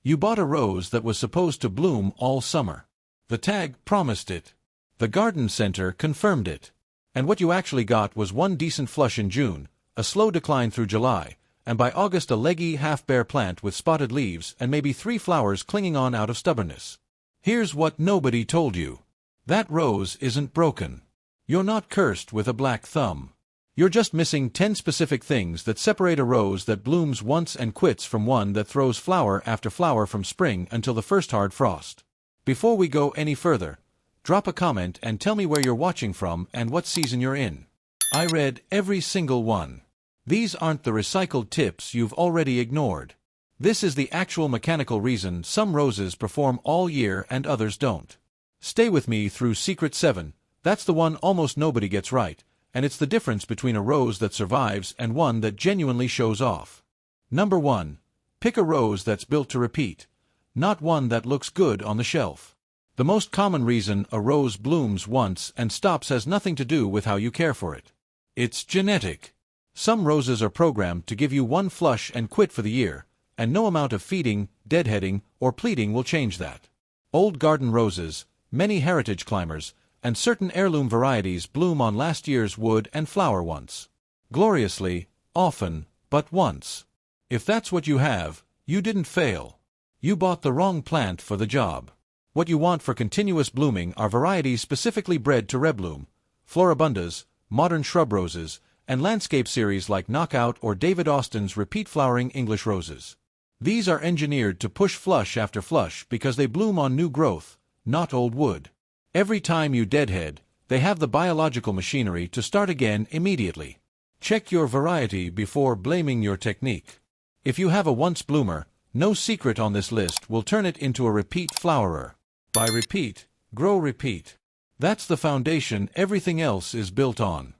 You bought a rose that was supposed to bloom all summer. The tag promised it. The garden center confirmed it. And what you actually got was one decent flush in June, a slow decline through July, and by August a leggy, half-bare plant with spotted leaves and maybe 3 flowers clinging on out of stubbornness. Here's what nobody told you. That rose isn't broken. You're not cursed with a black thumb. You're just missing 10 specific things that separate a rose that blooms once and quits from one that throws flower after flower from spring until the first hard frost. Before we go any further, drop a comment and tell me where you're watching from and what season you're in. I read every single one. These aren't the recycled tips you've already ignored. This is the actual mechanical reason some roses perform all year and others don't. Stay with me through Secret 7, that's the one almost nobody gets right, and it's the difference between a rose that survives and one that genuinely shows off. Number 1. Pick a rose that's built to repeat, not one that looks good on the shelf. The most common reason a rose blooms once and stops has nothing to do with how you care for it. It's genetic. Some roses are programmed to give you one flush and quit for the year, and no amount of feeding, deadheading, or pleating will change that. Old garden roses, many heritage climbers, and certain heirloom varieties bloom on last year's wood and flower once. Gloriously, often, but once. If that's what you have, you didn't fail. You bought the wrong plant for the job. What you want for continuous blooming are varieties specifically bred to rebloom, Floribundas, modern shrub roses, and landscape series like Knockout or David Austin's repeat-flowering English roses. These are engineered to push flush after flush because they bloom on new growth, not old wood. Every time you deadhead, they have the biological machinery to start again immediately. Check your variety before blaming your technique. If you have a once bloomer, no secret on this list will turn it into a repeat flowerer. By repeat, grow repeat. That's the foundation everything else is built on.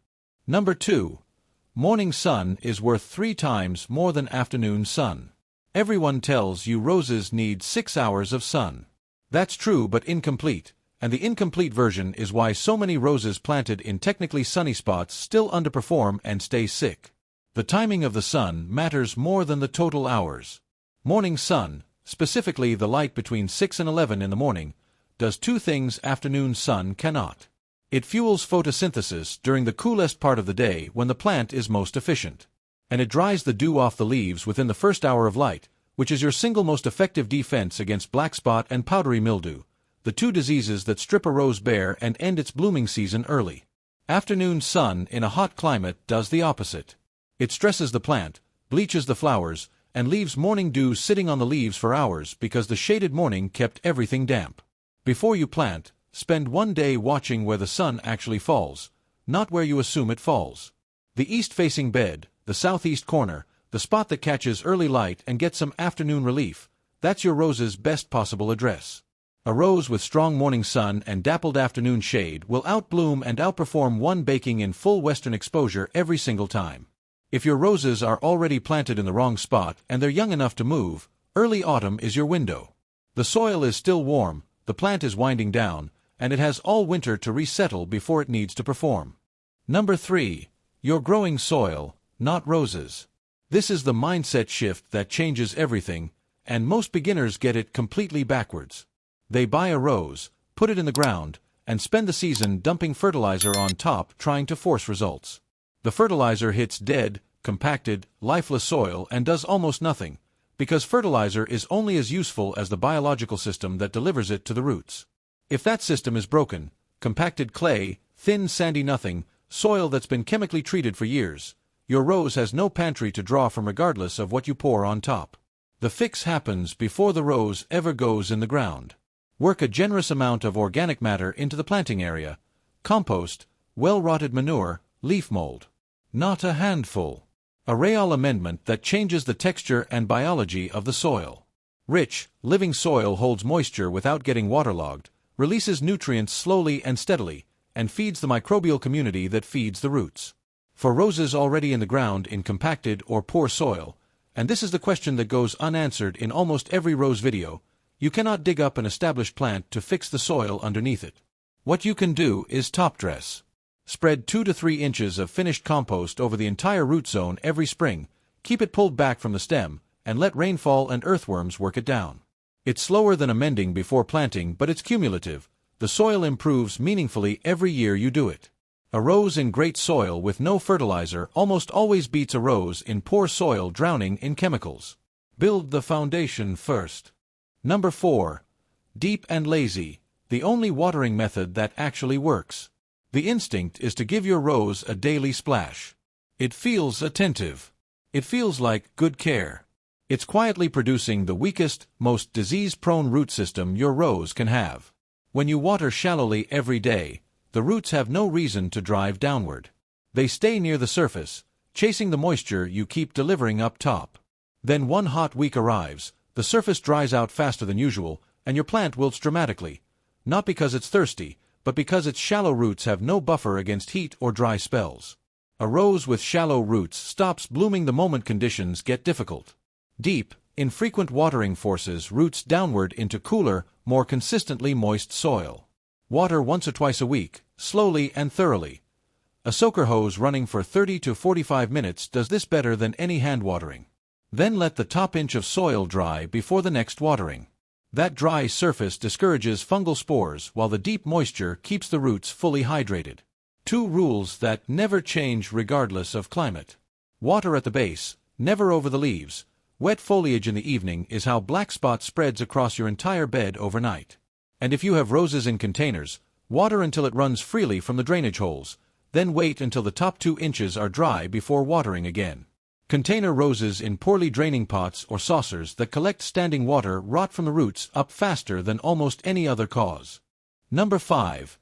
Number 2. Morning sun is worth 3 times more than afternoon sun. Everyone tells you roses need 6 hours of sun. That's true but incomplete, and the incomplete version is why so many roses planted in technically sunny spots still underperform and stay sick. The timing of the sun matters more than the total hours. Morning sun, specifically the light between 6 and 11 in the morning, does 2 things afternoon sun cannot. It fuels photosynthesis during the coolest part of the day when the plant is most efficient. And it dries the dew off the leaves within the first hour of light, which is your single most effective defense against black spot and powdery mildew, the 2 diseases that strip a rose bare and end its blooming season early. Afternoon sun in a hot climate does the opposite. It stresses the plant, bleaches the flowers, and leaves morning dew sitting on the leaves for hours because the shaded morning kept everything damp. Before you plant, spend 1 day watching where the sun actually falls, not where you assume it falls. The east-facing bed, the southeast corner, the spot that catches early light and gets some afternoon relief, that's your rose's best possible address. A rose with strong morning sun and dappled afternoon shade will outbloom and outperform one baking in full western exposure every single time. If your roses are already planted in the wrong spot and they're young enough to move, early autumn is your window. The soil is still warm, the plant is winding down, and it has all winter to resettle before it needs to perform. Number 3. You're growing soil, not roses. This is the mindset shift that changes everything, and most beginners get it completely backwards. They buy a rose, put it in the ground, and spend the season dumping fertilizer on top trying to force results. The fertilizer hits dead, compacted, lifeless soil and does almost nothing, because fertilizer is only as useful as the biological system that delivers it to the roots. If that system is broken, compacted clay, thin sandy nothing, soil that's been chemically treated for years, your rose has no pantry to draw from regardless of what you pour on top. The fix happens before the rose ever goes in the ground. Work a generous amount of organic matter into the planting area, compost, well-rotted manure, leaf mold. Not a handful. A real amendment that changes the texture and biology of the soil. Rich, living soil holds moisture without getting waterlogged, releases nutrients slowly and steadily, and feeds the microbial community that feeds the roots. For roses already in the ground in compacted or poor soil, and this is the question that goes unanswered in almost every rose video, you cannot dig up an established plant to fix the soil underneath it. What you can do is top dress. Spread 2 to 3 inches of finished compost over the entire root zone every spring, keep it pulled back from the stem, and let rainfall and earthworms work it down. It's slower than amending before planting, but it's cumulative. The soil improves meaningfully every year you do it. A rose in great soil with no fertilizer almost always beats a rose in poor soil drowning in chemicals. Build the foundation first. Number 4. Deep and lazy, the only watering method that actually works. The instinct is to give your rose a daily splash. It feels attentive. It feels like good care. It's quietly producing the weakest, most disease-prone root system your rose can have. When you water shallowly every day, the roots have no reason to drive downward. They stay near the surface, chasing the moisture you keep delivering up top. Then one hot week arrives, the surface dries out faster than usual, and your plant wilts dramatically, not because it's thirsty, but because its shallow roots have no buffer against heat or dry spells. A rose with shallow roots stops blooming the moment conditions get difficult. Deep, infrequent watering forces roots downward into cooler, more consistently moist soil. Water once or twice a week, slowly and thoroughly. A soaker hose running for 30 to 45 minutes does this better than any hand watering. Then let the top inch of soil dry before the next watering. That dry surface discourages fungal spores while the deep moisture keeps the roots fully hydrated. 2 rules that never change regardless of climate. Water at the base, never over the leaves. Wet foliage in the evening is how black spot spreads across your entire bed overnight. And if you have roses in containers, water until it runs freely from the drainage holes, then wait until the top 2 inches are dry before watering again. Container roses in poorly draining pots or saucers that collect standing water rot from the roots up faster than almost any other cause. Number 5.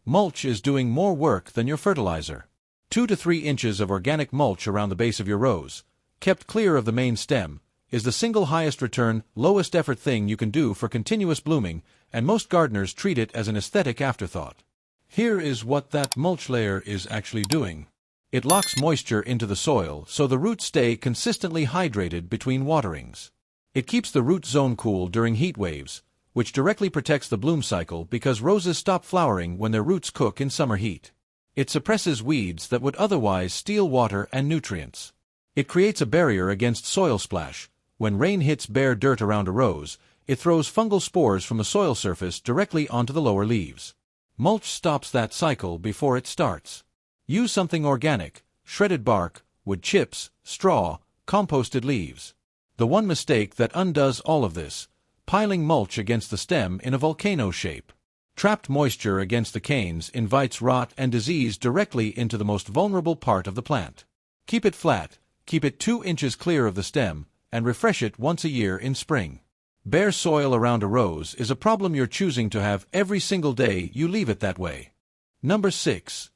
Mulch is doing more work than your fertilizer. 2 to 3 inches of organic mulch around the base of your rose, kept clear of the main stem, is the single highest return, lowest effort thing you can do for continuous blooming, and most gardeners treat it as an aesthetic afterthought. Here is what that mulch layer is actually doing. It locks moisture into the soil so the roots stay consistently hydrated between waterings. It keeps the root zone cool during heat waves, which directly protects the bloom cycle because roses stop flowering when their roots cook in summer heat. It suppresses weeds that would otherwise steal water and nutrients. It creates a barrier against soil splash. When rain hits bare dirt around a rose, it throws fungal spores from the soil surface directly onto the lower leaves. Mulch stops that cycle before it starts. Use something organic, shredded bark, wood chips, straw, composted leaves. The one mistake that undoes all of this: piling mulch against the stem in a volcano shape. Trapped moisture against the canes invites rot and disease directly into the most vulnerable part of the plant. Keep it flat, keep it 2 inches clear of the stem, and refresh it once a year in spring. Bare soil around a rose is a problem you're choosing to have every single day you leave it that way. Number 6.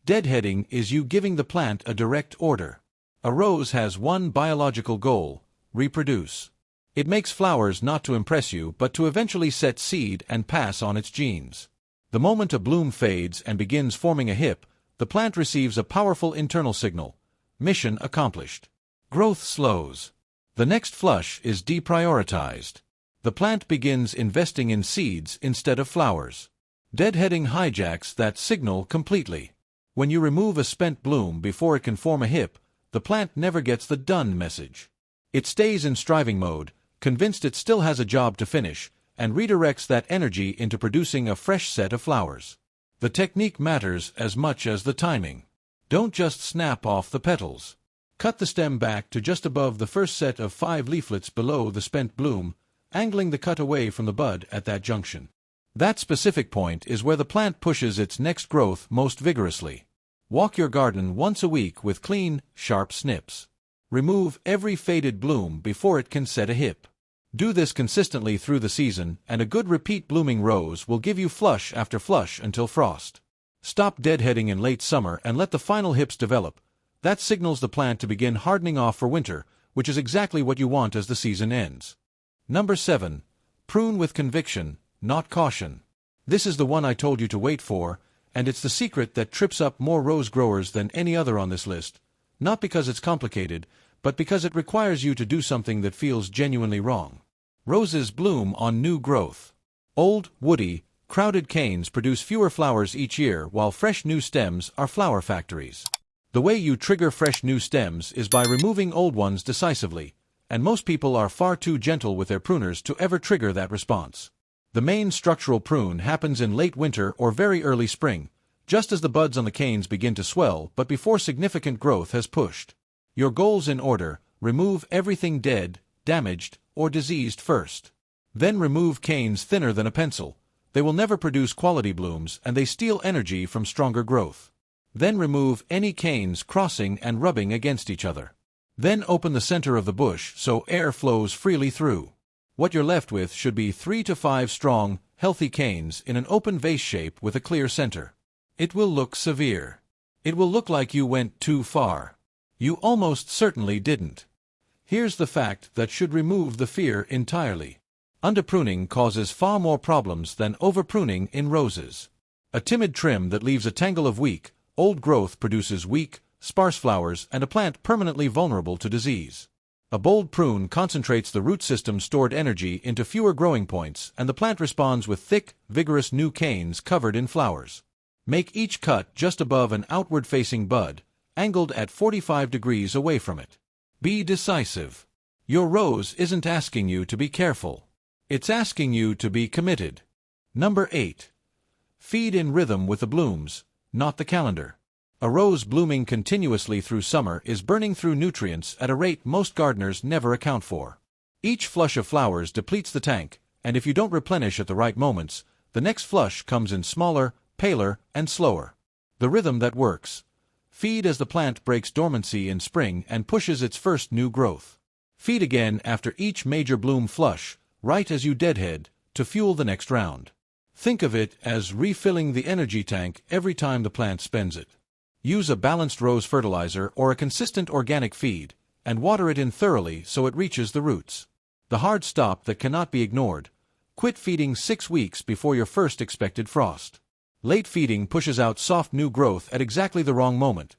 Deadheading is you giving the plant a direct order. A rose has one biological goal: reproduce. It makes flowers not to impress you but to eventually set seed and pass on its genes. The moment a bloom fades and begins forming a hip, the plant receives a powerful internal signal: mission accomplished. Growth slows. The next flush is deprioritized. The plant begins investing in seeds instead of flowers. Deadheading hijacks that signal completely. When you remove a spent bloom before it can form a hip, the plant never gets the done message. It stays in striving mode, convinced it still has a job to finish, and redirects that energy into producing a fresh set of flowers. The technique matters as much as the timing. Don't just snap off the petals. Cut the stem back to just above the first set of 5 leaflets below the spent bloom, angling the cut away from the bud at that junction. That specific point is where the plant pushes its next growth most vigorously. Walk your garden once a week with clean, sharp snips. Remove every faded bloom before it can set a hip. Do this consistently through the season, and a good repeat blooming rose will give you flush after flush until frost. Stop deadheading in late summer and let the final hips develop. That signals the plant to begin hardening off for winter, which is exactly what you want as the season ends. Number 7. Prune with conviction, not caution. This is the one I told you to wait for, and it's the secret that trips up more rose growers than any other on this list, not because it's complicated, but because it requires you to do something that feels genuinely wrong. Roses bloom on new growth. Old, woody, crowded canes produce fewer flowers each year, while fresh new stems are flower factories. The way you trigger fresh new stems is by removing old ones decisively, and most people are far too gentle with their pruners to ever trigger that response. The main structural prune happens in late winter or very early spring, just as the buds on the canes begin to swell but before significant growth has pushed. Your goals in order: remove everything dead, damaged, or diseased first. Then remove canes thinner than a pencil. They will never produce quality blooms and they steal energy from stronger growth. Then remove any canes crossing and rubbing against each other. Then open the center of the bush so air flows freely through. What you're left with should be 3 to 5 strong, healthy canes in an open vase shape with a clear center. It will look severe. It will look like you went too far. You almost certainly didn't. Here's the fact that should remove the fear entirely. Underpruning causes far more problems than overpruning in roses. A timid trim that leaves a tangle of weak, old growth produces weak, sparse flowers and a plant permanently vulnerable to disease. A bold prune concentrates the root system's stored energy into fewer growing points and the plant responds with thick, vigorous new canes covered in flowers. Make each cut just above an outward-facing bud, angled at 45 degrees away from it. Be decisive. Your rose isn't asking you to be careful. It's asking you to be committed. Number 8. Feed in rhythm with the blooms, not the calendar. A rose blooming continuously through summer is burning through nutrients at a rate most gardeners never account for. Each flush of flowers depletes the tank, and if you don't replenish at the right moments, the next flush comes in smaller, paler, and slower. The rhythm that works. Feed as the plant breaks dormancy in spring and pushes its first new growth. Feed again after each major bloom flush, right as you deadhead, to fuel the next round. Think of it as refilling the energy tank every time the plant spends it. Use a balanced rose fertilizer or a consistent organic feed, and water it in thoroughly so it reaches the roots. The hard stop that cannot be ignored: quit feeding 6 weeks before your first expected frost. Late feeding pushes out soft new growth at exactly the wrong moment.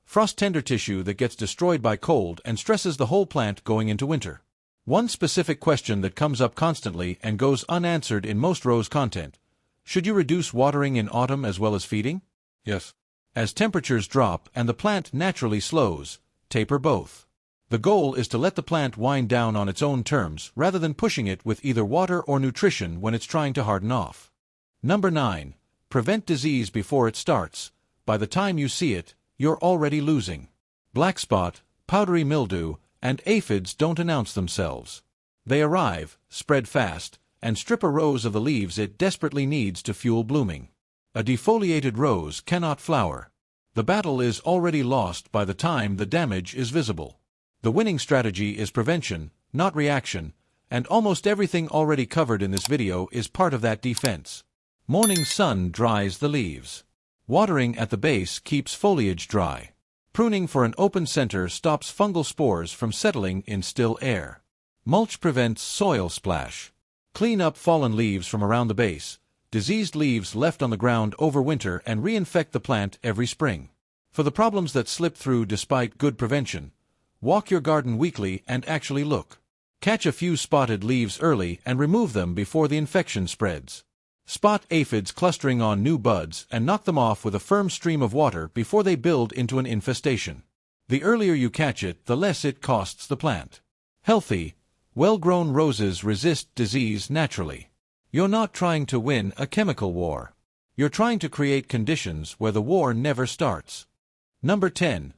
Frost-tender tissue that gets destroyed by cold and stresses the whole plant going into winter. One specific question that comes up constantly and goes unanswered in most rose content: should you reduce watering in autumn as well as feeding? Yes. As temperatures drop and the plant naturally slows, taper both. The goal is to let the plant wind down on its own terms rather than pushing it with either water or nutrition when it's trying to harden off. Number 9. Prevent disease before it starts. By the time you see it, you're already losing. Black spot, powdery mildew, and aphids don't announce themselves. They arrive, spread fast, and strip a rose of the leaves it desperately needs to fuel blooming. A defoliated rose cannot flower. The battle is already lost by the time the damage is visible. The winning strategy is prevention, not reaction, and almost everything already covered in this video is part of that defense. Morning sun dries the leaves. Watering at the base keeps foliage dry. Pruning for an open center stops fungal spores from settling in still air. Mulch prevents soil splash. Clean up fallen leaves from around the base, diseased leaves left on the ground over winter, and reinfect the plant every spring. For the problems that slip through despite good prevention, walk your garden weekly and actually look. Catch a few spotted leaves early and remove them before the infection spreads. Spot aphids clustering on new buds and knock them off with a firm stream of water before they build into an infestation. The earlier you catch it, the less it costs the plant. Healthy, well-grown roses resist disease naturally. You're not trying to win a chemical war. You're trying to create conditions where the war never starts. Number 10.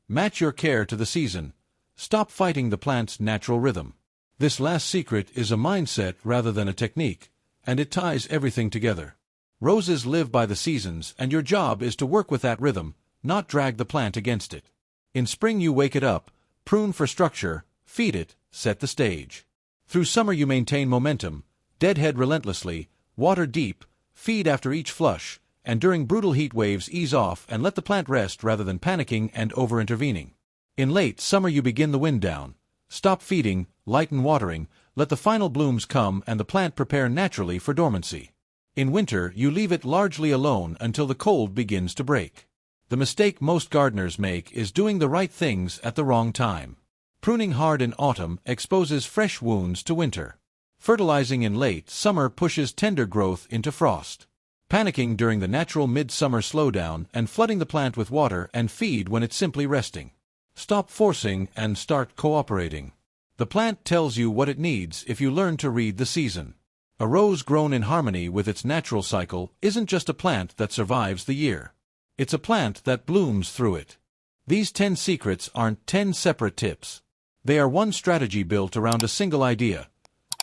Match your care to the season. Stop fighting the plant's natural rhythm. This last secret is a mindset rather than a technique, and it ties everything together. Roses live by the seasons, and your job is to work with that rhythm, not drag the plant against it. In spring you wake it up, prune for structure, feed it, set the stage. Through summer you maintain momentum, deadhead relentlessly, water deep, feed after each flush, and during brutal heat waves ease off and let the plant rest rather than panicking and over-intervening. In late summer you begin the wind down. Stop feeding, lighten watering, let the final blooms come and the plant prepare naturally for dormancy. In winter you leave it largely alone until the cold begins to break. The mistake most gardeners make is doing the right things at the wrong time. Pruning hard in autumn exposes fresh wounds to winter. Fertilizing in late summer pushes tender growth into frost. Panicking during the natural midsummer slowdown and flooding the plant with water and feed when it's simply resting. Stop forcing and start cooperating. The plant tells you what it needs if you learn to read the season. A rose grown in harmony with its natural cycle isn't just a plant that survives the year. It's a plant that blooms through it. These 10 secrets aren't 10 separate tips. They are one strategy built around a single idea.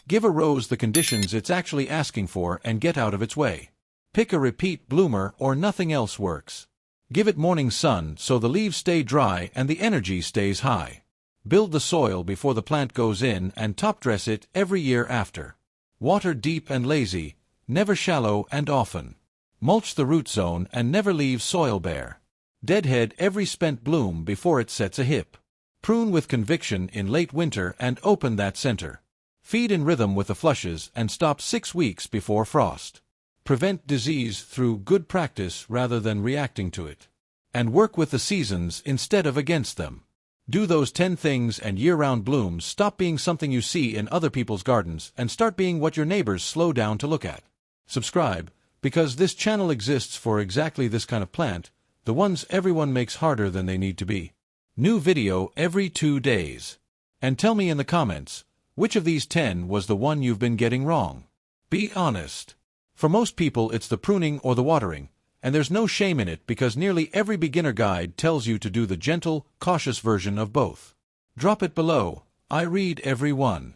Give a rose the conditions it's actually asking for and get out of its way. Pick a repeat bloomer or nothing else works. Give it morning sun so the leaves stay dry and the energy stays high. Build the soil before the plant goes in and top dress it every year after. Water deep and lazy, never shallow and often. Mulch the root zone and never leave soil bare. Deadhead every spent bloom before it sets a hip. Prune with conviction in late winter and open that center. Feed in rhythm with the flushes and stop 6 weeks before frost. Prevent disease through good practice rather than reacting to it. And work with the seasons instead of against them. Do those 10 things and year-round blooms stop being something you see in other people's gardens and start being what your neighbors slow down to look at. Subscribe, because this channel exists for exactly this kind of plant, the ones everyone makes harder than they need to be. New video every 2 days. And tell me in the comments, which of these 10 was the one you've been getting wrong? Be honest. For most people it's the pruning or the watering, and there's no shame in it because nearly every beginner guide tells you to do the gentle, cautious version of both. Drop it below. I read every one.